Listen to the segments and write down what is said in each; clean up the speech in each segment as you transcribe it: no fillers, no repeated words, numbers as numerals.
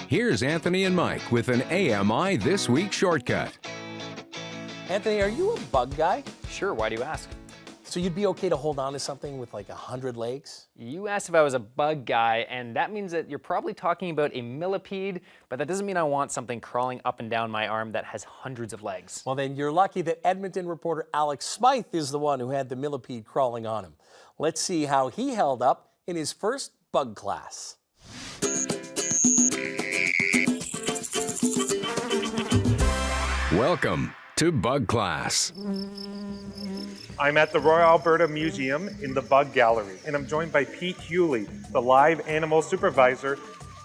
Here's Anthony and Mike with an AMI This Week shortcut. Anthony, are you a bug guy? Sure, why do you ask? So you'd be okay to hold on to something with like 100 legs? You asked if I was a bug guy, and that means that you're probably talking about a millipede, but that doesn't mean I want something crawling up and down my arm that has hundreds of legs. Well, then you're lucky that Edmonton reporter Alex Smyth is the one who had the millipede crawling on him. Let's see how he held up in his first bug class. Welcome to Bug Class. I'm at the Royal Alberta Museum in the Bug Gallery, and I'm joined by Pete Heule, the live animal supervisor.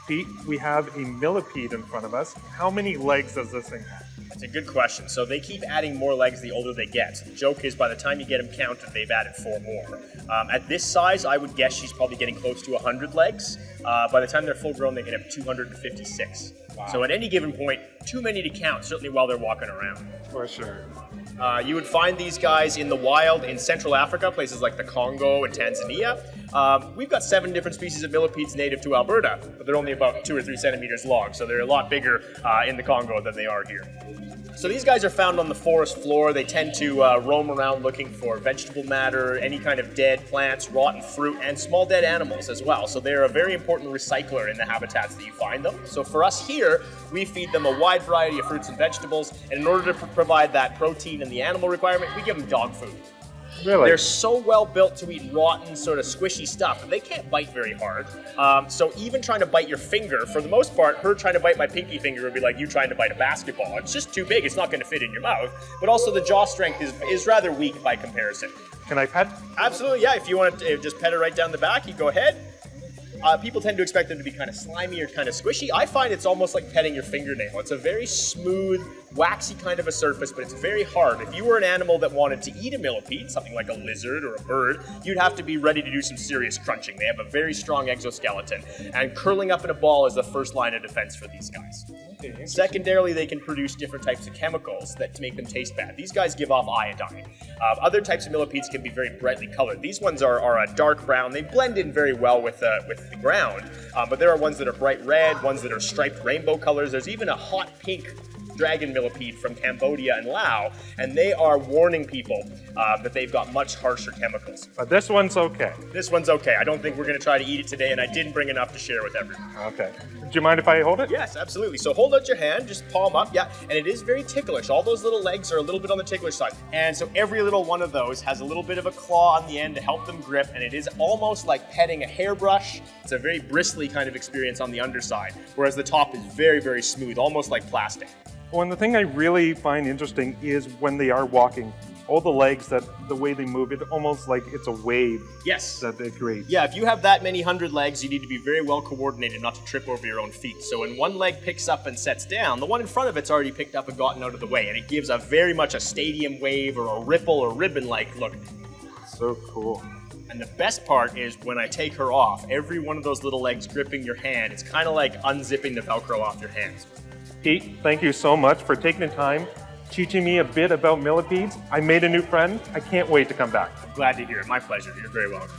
Pete, we have a millipede in front of us. How many legs does this thing have? That's a good question. So they keep adding more legs the older they get. So the joke is by the time you get them counted, they've added 4 more. At this size, I would guess she's probably getting close to 100 legs. By the time they're full grown, they can have 256. Wow. So at any given point, too many to count, certainly while they're walking around. For sure. You would find these guys in the wild in Central Africa, places like the Congo and Tanzania. We've got 7 different species of millipedes native to Alberta, but they're only about 2 or 3 centimeters long, so they're a lot bigger in the Congo than they are here. So these guys are found on the forest floor. They tend to roam around looking for vegetable matter, any kind of dead plants, rotten fruit, and small dead animals as well. So they're a very important recycler in the habitats that you find them. So for us here, we feed them a wide variety of fruits and vegetables, and in order to provide that protein and the animal requirement, we give them dog food. Really? They're so well built to eat rotten, sort of squishy stuff that they can't bite very hard. So even trying to bite your finger, for the most part, her trying to bite my pinky finger would be like you trying to bite a basketball. It's just too big, it's not going to fit in your mouth. But also the jaw strength is rather weak by comparison. Can I pet? Absolutely, yeah. If you want to just pet her right down the back, you go ahead. People tend to expect them to be kind of slimy or kind of squishy. I find it's almost like petting your fingernail. It's a very smooth, waxy kind of a surface, but it's very hard. If you were an animal that wanted to eat a millipede, something like a lizard or a bird, you'd have to be ready to do some serious crunching. They have a very strong exoskeleton, and curling up in a ball is the first line of defense for these guys. Okay. Secondarily, they can produce different types of chemicals that make them taste bad. These guys give off iodine. Other types of millipedes can be very brightly colored. These ones are a dark brown. They blend in very well with the ground, but there are ones that are bright red, ones that are striped rainbow colors. There's even a hot pink dragon millipede from Cambodia and Laos, and they are warning people that they've got much harsher chemicals. But this one's okay. This one's okay. I don't think we're going to try to eat it today, and I didn't bring enough to share with everyone. Okay. Do you mind if I hold it? Yes, absolutely. So hold out your hand, just palm up, yeah, and it is very ticklish. All those little legs are a little bit on the ticklish side. And so every little one of those has a little bit of a claw on the end to help them grip, and it is almost like petting a hairbrush. It's a very bristly kind of experience on the underside, whereas the top is very, very smooth, almost like plastic. Well, and the thing I really find interesting is when they are walking, all the legs, the way they move, it almost like it's a wave. Yes. That they create. Yeah, if you have that many 100 legs, you need to be very well coordinated not to trip over your own feet. So when one leg picks up and sets down, the one in front of it's already picked up and gotten out of the way, and it gives a very much a stadium wave or a ripple or ribbon-like look. So cool. And the best part is when I take her off, every one of those little legs gripping your hand, it's kind of like unzipping the Velcro off your hands. Pete, thank you so much for taking the time, teaching me a bit about millipedes. I made a new friend. I can't wait to come back. Glad to hear it. My pleasure. You're very welcome.